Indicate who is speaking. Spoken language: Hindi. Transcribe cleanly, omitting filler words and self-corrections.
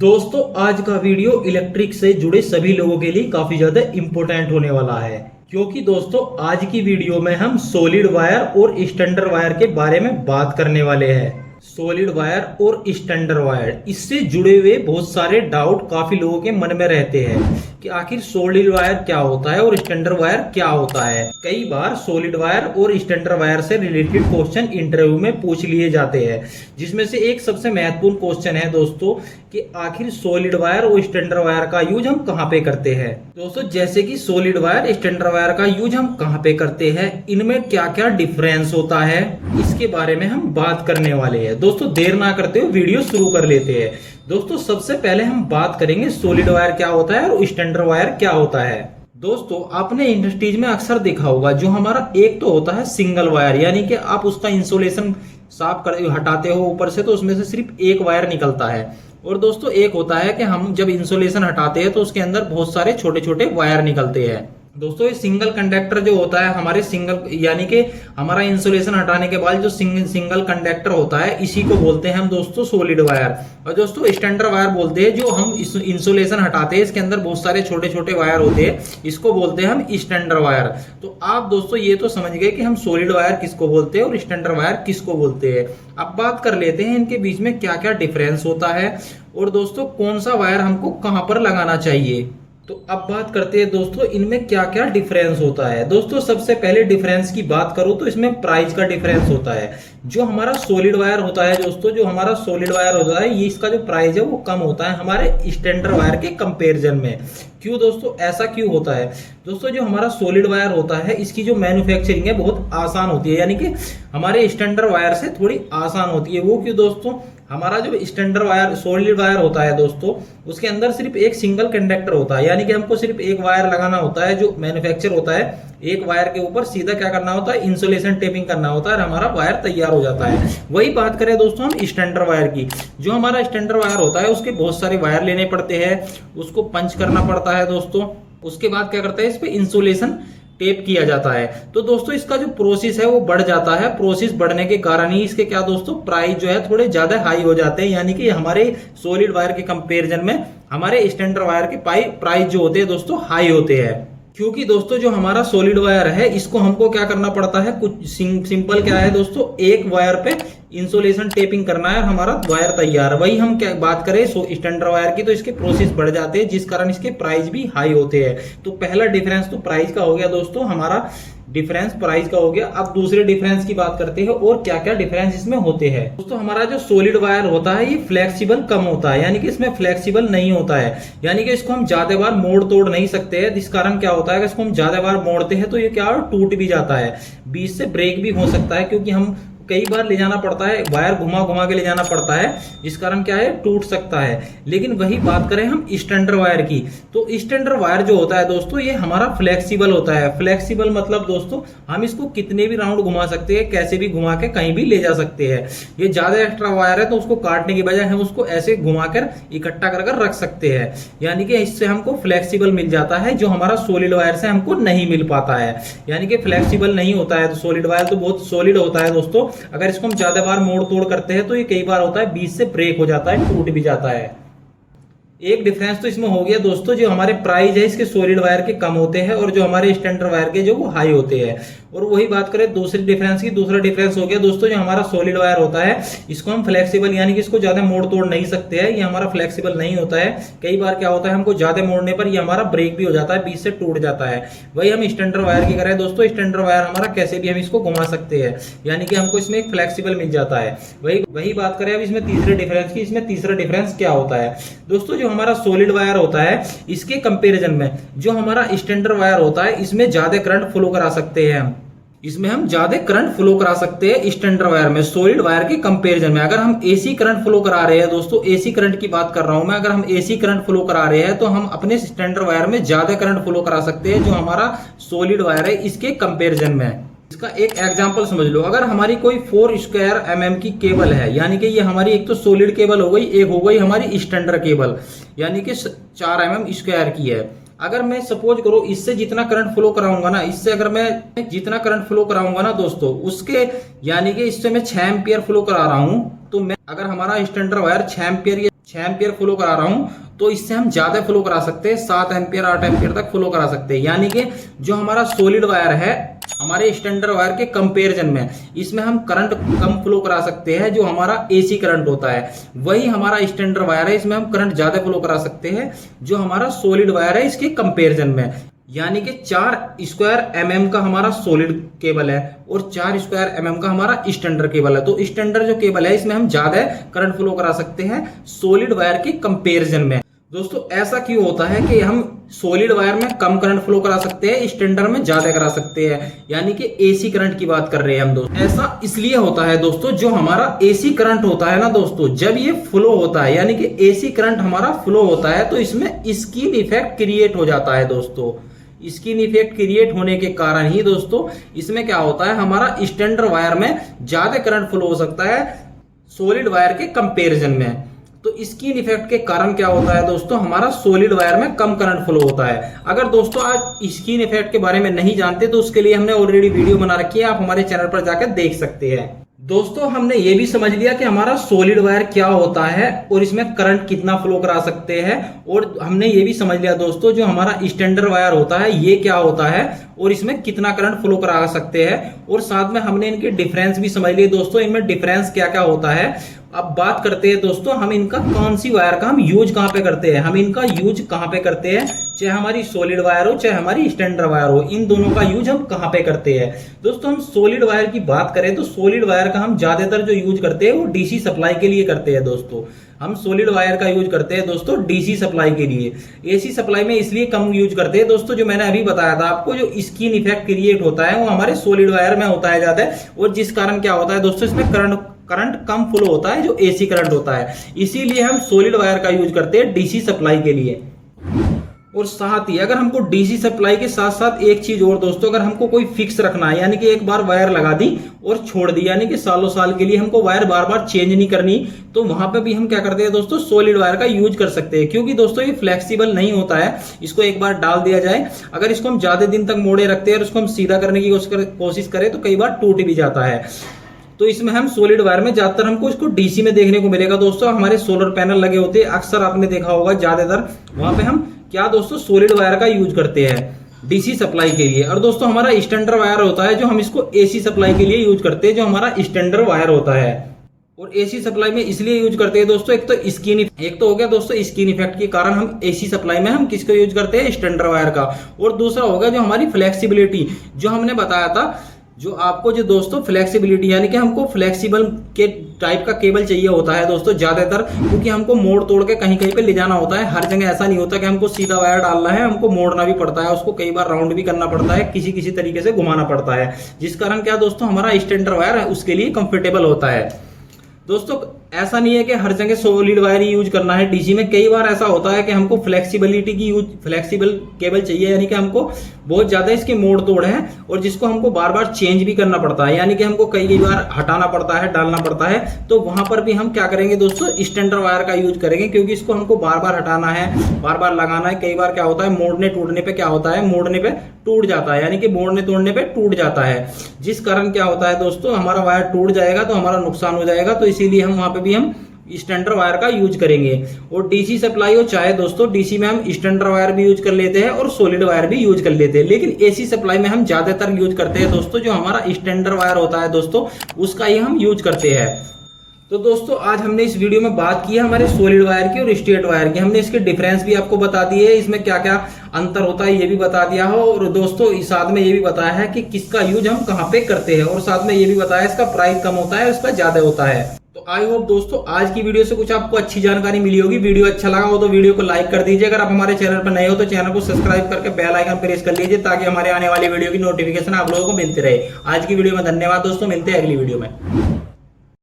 Speaker 1: दोस्तों आज का वीडियो इलेक्ट्रिक से जुड़े सभी लोगों के लिए काफी ज्यादा इम्पोर्टेंट होने वाला है, क्योंकि दोस्तों आज की वीडियो में हम सॉलिड वायर और स्टैंडर्ड वायर के बारे में बात करने वाले हैं। सॉलिड वायर और स्टैंडर्ड वायर, इससे जुड़े हुए बहुत सारे डाउट काफी लोगों के मन में रहते हैं कि आखिर सॉलिड वायर क्या होता है और स्टैंडर्ड वायर क्या होता है। कई बार सॉलिड वायर और स्टैंडर्ड वायर से रिलेटेड क्वेश्चन इंटरव्यू में पूछ लिए जाते हैं, जिसमें से एक सबसे महत्वपूर्ण क्वेश्चन है दोस्तों कि आखिर सॉलिड वायर और स्टैंडर्ड वायर का यूज हम कहाँ पे करते हैं। दोस्तों जैसे कि सॉलिड वायर स्टैंडर्ड वायर का यूज हम कहाँ पे करते हैं, इनमें क्या क्या डिफरेंस होता है, इसके बारे में हम बात करने वाले हैं। दोस्तों देर ना करते हुए वीडियो शुरू कर लेते हैं। दोस्तों सबसे पहले हम बात करेंगे सॉलिड वायर क्या होता है और स्टैंडर्ड वायर क्या होता है। दोस्तों आपने इंडस्ट्रीज में अक्सर देखा होगा, जो हमारा एक तो होता है सिंगल वायर, यानी कि आप उसका इंसुलेशन साफ कर हटाते हो ऊपर से तो उसमें से सिर्फ एक वायर निकलता है। और दोस्तों एक होता है कि हम जब इंसुलेशन हटाते हैं तो उसके अंदर बहुत सारे छोटे छोटे वायर निकलते हैं। दोस्तों ये सिंगल कंडक्टर जो होता है हमारे सिंगल, यानी कि हमारा इंसुलेशन हटाने के बाद जो सिंगल कंडक्टर होता है, इसी को बोलते हैं हम दोस्तों सॉलिड वायर। और दोस्तों स्टैंडर्ड वायर बोलते हैं जो हम इंसुलेशन हटाते हैं, इसके अंदर बहुत सारे छोटे छोटे वायर होते हैं, इसको बोलते हैं हम स्टैंडर्ड वायर। तो आप दोस्तों ये तो समझ गए कि हम सॉलिड वायर किसको बोलते हैं और स्टैंडर्ड वायर किसको बोलते हैं। अब बात कर लेते हैं इनके बीच में क्या क्या डिफरेंस होता है और दोस्तों कौन सा वायर हमको कहां पर लगाना चाहिए। तो अब बात करते हैं दोस्तों इनमें क्या क्या डिफरेंस होता है। दोस्तों सबसे पहले डिफरेंस की बात करूं तो इसमें प्राइस का डिफरेंस होता है। जो हमारा सॉलिड वायर होता है दोस्तों, जो हमारा सॉलिड वायर होता है, ये इसका जो प्राइस है वो कम होता है हमारे स्टैंडर्ड वायर के कंपैरिजन में। क्यों दोस्तों, ऐसा क्यों होता है? दोस्तों जो हमारा सॉलिड वायर होता है इसकी जो मैन्युफैक्चरिंग है बहुत आसान होती है, यानी कि हमारे स्टैंडर्ड वायर से थोड़ी आसान होती है। वो क्यों दोस्तों, हमारा जो स्टैंडर्ड वायर सॉलिड वायर होता है दोस्तों, उसके अंदर सिर्फ एक सिंगल कंडक्टर होता है, यानी कि हमको सिर्फ एक वायर लगाना होता है जो मैन्युफैक्चर होता है। एक वायर के ऊपर सीधा क्या करना होता है, इंसुलेशन टेपिंग करना होता है और हमारा वायर तैयार हो जाता है। वही बात करें दोस्तों हम स्टैंडर्ड वायर की, जो हमारा स्टैंडर्ड वायर होता है उसके बहुत सारे वायर लेने पड़ते हैं, उसको पंच करना पड़ता है दोस्तों। उसके बाद क्या करता है, इस पे इंसुलेशन टेप किया जाता है। तो दोस्तों इसका जो प्रोसेस है वो बढ़ जाता है। प्रोसेस बढ़ने के कारण ही इसके क्या दोस्तों प्राइस जो है थोड़े ज्यादा हाई हो जाते हैं, यानी कि हमारे सॉलिड वायर के कंपैरिजन में हमारे स्टैंडर्ड वायर के प्राइस जो होते हैं दोस्तों हाई होते हैं। क्योंकि दोस्तों जो हमारा सॉलिड वायर है इसको हमको क्या करना पड़ता है, कुछ सिंपल क्या है दोस्तों, एक वायर पे इंसुलेशन टेपिंग करना है और हमारा वायर तैयार। वही हम क्या बात करें स्टैंडर्ड वायर की, तो इसके प्रोसेस बढ़ जाते हैं जिस कारण इसके प्राइस भी हाई होते हैं। तो पहला डिफरेंस तो प्राइस का हो गया दोस्तों, हमारा डिफरेंस प्राइस का हो गया। अब दूसरे डिफरेंस की बात करते हैं और क्या क्या डिफरेंस इसमें होते हैं। दोस्तों हमारा जो सॉलिड वायर होता है ये फ्लेक्सिबल कम होता है, यानी कि इसमें फ्लेक्सिबल नहीं होता है, यानी कि इसको हम ज्यादा बार मोड़ तोड़ नहीं सकते हैं। जिस कारण क्या होता है कि इसको हम ज्यादा बार मोड़ते हैं तो ये क्या टूट भी जाता है, बीच से ब्रेक भी हो सकता है, क्योंकि हम कई बार ले जाना पड़ता है, वायर घुमा घुमा के ले जाना पड़ता है, जिस कारण क्या है टूट सकता है। लेकिन वही बात करें हम स्टैंडर्ड वायर की, तो स्टैंडर्ड वायर जो होता है दोस्तों ये हमारा फ्लेक्सिबल होता है। फ्लेक्सिबल मतलब दोस्तों हम इसको कितने भी राउंड घुमा सकते हैं, कैसे भी घुमा के कहीं भी ले जा सकते हैं। ये ज्यादा एक्स्ट्रा वायर है तो उसको काटने की बजाय हम उसको ऐसे घुमा कर इकट्ठा कर रख सकते हैं, यानी कि इससे हमको फ्लेक्सिबल मिल जाता है, जो हमारा सॉलिड वायर से हमको नहीं मिल पाता है। यानी कि फ्लेक्सिबल नहीं होता है तो सॉलिड वायर तो बहुत सॉलिड होता है दोस्तों। अगर इसको हम ज्यादा बार मोड़ तोड़ करते हैं तो ये कई बार होता है बीच से ब्रेक हो जाता है, टूट भी जाता है। एक डिफरेंस तो इसमें हो गया दोस्तों, जो हमारे प्राइस है इसके सॉलिड वायर के कम होते हैं और जो हमारे स्टैंडर्ड वायर के जो वो हाई होते हैं। और वही बात करें दूसरी डिफरेंस की, दूसरा डिफरेंस हो गया दोस्तों जो हमारा सॉलिड वायर होता है इसको हम फ्लेक्सिबल, यानी कि इसको ज्यादा मोड़ तोड़ नहीं सकते हैं, ये हमारा फ्लेक्सिबल नहीं होता है। कई बार क्या होता है हमको ज्यादा मोड़ने पर ये हमारा ब्रेक भी हो जाता है, बीच से टूट जाता है। वही हम स्टैंडर्ड वायर की करें दोस्तों, स्टैंडर्ड वायर हमारा कैसे भी हम इसको घुमा सकते हैं, यानी कि हमको इसमें एक फ्लेक्सिबल मिल जाता है। वही बात करें अब इसमें तीसरे डिफरेंस की, इसमें तीसरा डिफरेंस क्या होता है दोस्तों, जो हमारा सॉलिड वायर होता है इसके कंपैरिजन में जो हमारा स्टैंडर्ड वायर होता है इसमें ज्यादा करंट फ्लो करा सकते हैं हम, इसमें हम ज्यादा करंट फ्लो करा सकते हैं स्टैंडर्ड वायर में सॉलिड वायर के कंपैरिजन में। अगर हम एसी करंट फ्लो करा रहे हैं दोस्तों, एसी करंट की बात कर रहा हूं मैं, अगर हम एसी करंट फ्लो करा रहे हैं तो हम अपने स्टैंडर्ड वायर में ज्यादा करंट फ्लो करा सकते हैं जो हमारा सॉलिड वायर है इसके कंपैरिजन में। इसका एक एग्जांपल समझ लो, अगर हमारी कोई 4 स्क्वायर mm की केबल है, यानी कि ये हमारी एक तो सॉलिड केबल हो गई, एक हो गई हमारी स्टैंडर्ड केबल, यानी कि 4 mm स्क्वायर की है। अगर मैं सपोज करो इससे जितना करंट फ्लो कराऊंगा ना, इससे अगर मैं जितना करंट फ्लो कराऊंगा ना दोस्तों, उसके यानी कि इससे मैं 6 एम्पियर फ्लो करा रहा हूं, तो मैं अगर हमारा standard wire 6 ampere 6 ampere flow करा रहा हूं, तो इससे हम ज्यादा फ्लो करा सकते हैं, 7 एम्पियर 8 एम्पियर तक फ्लो करा सकते हैं। यानी कि जो हमारा सॉलिड वायर है हमारे स्टैंडर्ड वायर के कंपैरिजन में, इसमें हम करंट कम फ्लो करा सकते हैं, जो हमारा एसी करंट होता है। वही हमारा स्टैंडर्ड वायर है, इसमें हम करंट ज्यादा फ्लो करा सकते हैं, जो हमारा सॉलिड वायर है इसके कंपैरिजन में। यानी कि 4 स्क्वायर mm का हमारा सॉलिड केबल है और 4 स्क्वायर mm का हमारा स्टैंडर्ड केबल है। तो स्टैंडर्ड जो केबल है इसमें हम ज्यादा करंट फ्लो करा सकते हैं सॉलिड वायर के कंपैरिजन में। दोस्तों ऐसा क्यों होता है कि हम सॉलिड वायर में कम करंट फ्लो करा सकते हैं, स्टैंडर्ड में ज्यादा करा सकते हैं, यानी कि एसी करंट की बात कर रहे हैं हम दोस्तों। ऐसा इसलिए होता है दोस्तों, जो हमारा एसी करंट होता है ना दोस्तों, जब ये फ्लो होता है यानी कि एसी करंट हमारा फ्लो होता है, तो इसमें स्किन इफेक्ट क्रिएट हो जाता है दोस्तों। स्किन इफेक्ट क्रिएट होने के कारण ही दोस्तों इसमें क्या होता है, हमारा स्टैंडर्ड वायर में ज्यादा करंट फ्लो हो सकता है सॉलिड वायर के कंपैरिजन में। तो स्किन इफेक्ट के कारण क्या होता है दोस्तों, हमारा सॉलिड वायर में कम करंट फ्लो होता है। अगर दोस्तों आज स्किन इफेक्ट के बारे में नहीं जानते तो उसके लिए हमने ऑलरेडी वीडियो बना रखी है, आप हमारे चैनल पर जाकर देख सकते हैं। दोस्तों हमने ये भी समझ लिया कि हमारा सॉलिड वायर क्या होता है और इसमें करंट कितना फ्लो करा सकते हैं, और हमने ये भी समझ लिया दोस्तों जो हमारा स्टैंडर्ड वायर होता है ये क्या होता है और इसमें कितना करंट फ्लो करा सकते हैं, और साथ में हमने इनके डिफरेंस भी समझ लिए दोस्तों, इनमें डिफरेंस क्या क्या होता है। अब बात करते हैं दोस्तों हम इनका कौन सी वायर का हम यूज कहां पे करते हैं, हम इनका यूज कहां पे करते हैं, चाहे हमारी सॉलिड वायर हो चाहे हमारी स्टैंडर्ड वायर हो, इन दोनों का यूज हम कहां पे करते हैं। दोस्तों हम सॉलिड वायर की बात करें तो सॉलिड वायर का हम ज्यादातर जो यूज करते हैं वो डीसी सप्लाई के लिए करते हैं दोस्तों। हम सॉलिड वायर का यूज करते हैं दोस्तों डीसी सप्लाई के लिए, एसी सप्लाई में इसलिए कम यूज करते हैं दोस्तों, जो मैंने अभी बताया था आपको, जो स्किन इफेक्ट क्रिएट होता है वो हमारे सॉलिड वायर में होता है ज्यादा, और जिस कारण क्या होता है दोस्तों इसमें करंट कम फ्लो होता है जो एसी करंट होता है, इसीलिए हम सॉलिड वायर का यूज करते हैं डीसी सप्लाई के लिए। और साथ ही अगर हमको डीसी सप्लाई के साथ साथ एक चीज और दोस्तों, अगर हमको कोई फिक्स रखना है, यानी कि एक बार वायर लगा दी और छोड़ दी, यानी कि सालों साल के लिए हमको वायर बार बार चेंज नहीं करनी, तो वहां पे भी हम क्या करते हैं दोस्तों सॉलिड वायर का यूज कर सकते हैं। क्योंकि दोस्तों ये फ्लेक्सिबल नहीं होता है, इसको एक बार डाल दिया जाए, अगर इसको हम ज्यादा दिन तक मोड़े रखते हैं और उसको हम सीधा करने की कोशिश करें तो कई बार टूट भी जाता है। तो इसमें हम सॉलिड वायर में ज्यादातर हमको इसको डीसी में देखने को मिलेगा दोस्तों। हमारे सोलर पैनल लगे होते हैं, अक्सर आपने देखा होगा ज्यादातर वहां पे हम क्या दोस्तों सॉलिड वायर का यूज करते हैं डीसी सप्लाई के लिए। और दोस्तों हमारा स्टैंडर्ड वायर होता है जो हम इसको एसी सप्लाई के लिए यूज करते हैं, जो हमारा स्टैंडर्ड वायर होता है। और एसी सप्लाई में इसलिए यूज करते हैं दोस्तों, एक तो हो गया दोस्तों स्किन इफेक्ट के कारण हम एसी सप्लाई में हम किसको यूज करते हैं, स्टैंडर्ड वायर का। और दूसरा होगा जो हमारी फ्लेक्सिबिलिटी, जो हमने बताया था, जो आपको जो दोस्तों फ्लेक्सिबिलिटी, यानी कि हमको फ्लेक्सिबल के टाइप का केबल चाहिए होता है दोस्तों ज्यादातर, क्योंकि हमको मोड़ तोड़ के कहीं कहीं पे ले जाना होता है। हर जगह ऐसा नहीं होता कि हमको सीधा वायर डालना है, हमको मोड़ना भी पड़ता है, उसको कई बार राउंड भी करना पड़ता है, किसी किसी तरीके से घुमाना पड़ता है, जिस कारण क्या दोस्तों हमारा स्टैंडर्ड वायर है उसके लिए कंफर्टेबल होता है। दोस्तों ऐसा नहीं है कि हर जगह सॉलिड वायर ही यूज करना है डीसी में, कई बार ऐसा होता है कि हमको फ्लेक्सिबल केबल चाहिए, यानी कि हमको बहुत ज्यादा इसके मोड़ तोड़ है और जिसको हमको बार बार चेंज भी करना पड़ता है, यानी कि हमको कई बार हटाना पड़ता है, डालना पड़ता है। तो वहां पर भी हम क्या करेंगे दोस्तों स्टैंडर्ड वायर का यूज करेंगे, क्योंकि इसको हमको बार बार हटाना है, बार बार लगाना है। कई बार क्या होता है मोड़ने टूटने पे क्या होता है, मोड़ने पे टूट जाता है, यानी कि मोड़ने तोड़ने पे टूट जाता है, जिस कारण क्या होता है दोस्तों हमारा वायर टूट जाएगा तो हमारा नुकसान हो जाएगा। तो इसीलिए हम वहां पे भी हम स्टैंडर्ड वायर का यूज करेंगे। और डीसी सप्लाई हो चाहे दोस्तों, डीसी में हम स्टैंडर्ड वायर भी यूज कर लेते हैं और सॉलिड वायर भी यूज कर लेते हैं, लेकिन एसी सप्लाई में हम ज्यादातर यूज करते हैं दोस्तों जो हमारा स्टैंडर्ड वायर होता है दोस्तों, उसका ही हम यूज करते हैं। तो दोस्तों आज हमने इस वीडियो में बात की है हमारे सॉलिड वायर की और स्ट्रेट वायर की, हमने इसके डिफरेंस भी आपको बता दिए है, इसमें क्या क्या अंतर होता है ये भी बता दिया हो, और दोस्तों इस साथ में ये भी बताया है कि किसका यूज हम कहाँ पे करते हैं, और साथ में ये भी बताया इसका प्राइस कम होता है उसका ज्यादा होता है। तो आई होप दोस्तों आज की वीडियो से कुछ आपको अच्छी जानकारी मिली होगी। वीडियो अच्छा लगा हो तो वीडियो को लाइक कर दीजिए, अगर आप हमारे चैनल पर नए हो तो चैनल को सब्सक्राइब करके बेल आइकन प्रेस कर लीजिए, ताकि हमारे आने वाली वीडियो की नोटिफिकेशन आप लोगों को मिलती रहे। आज की वीडियो में धन्यवाद दोस्तों, मिलते हैं अगली वीडियो में।